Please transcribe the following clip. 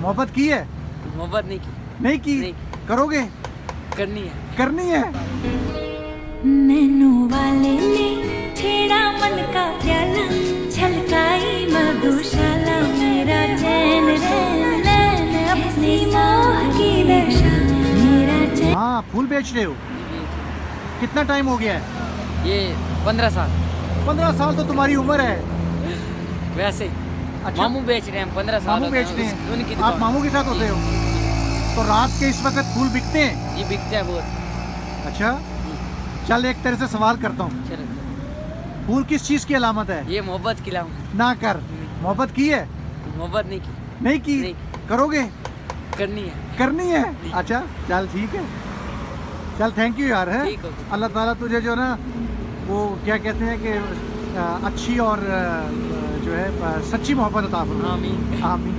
मोहब्बत की है? मोहब्बत नहीं की। नहीं की? नहीं करोगे? करनी है। करनी है। नैनो वाले ने छेड़ा मन का प्याला, छलकाई मधुशाला, मेरा चैन रैन रैन अपनी मोह की दशा, मेरा चैन। हाँ, फूल बेच रहे हो? कितना टाइम हो गया है? ये 15 साल। 15 साल तो तुम्हारी उम्र है। वैसे अच्छा। मामू बेच रहे हैं 15 साल। मामू बेचते हैं? उनकी आप दुकान। मामू के साथ होते हो? तो रात के इस वक्त फूल बिकते हैं? ये बिकता है बहुत। अच्छा, चल एक तरह से सवाल करता हूँ, चलो, फूल किस चीज की अलामत है? ये मोहब्बत की लाऊं। ना कर। मोहब्बत की है? मोहब्बत नहीं की। नहीं की? नहीं। करोगे? करनी है। करनी है? अच्छा, चल ठीक है। चल थैंक यू यार। है ठीक हो गया। अल्लाह ताला तुझे जो ना वो क्या कहते हैं कि अच्छी और जो है सच्ची मोहब्बत अता फरमाए। आमीन। आमीन।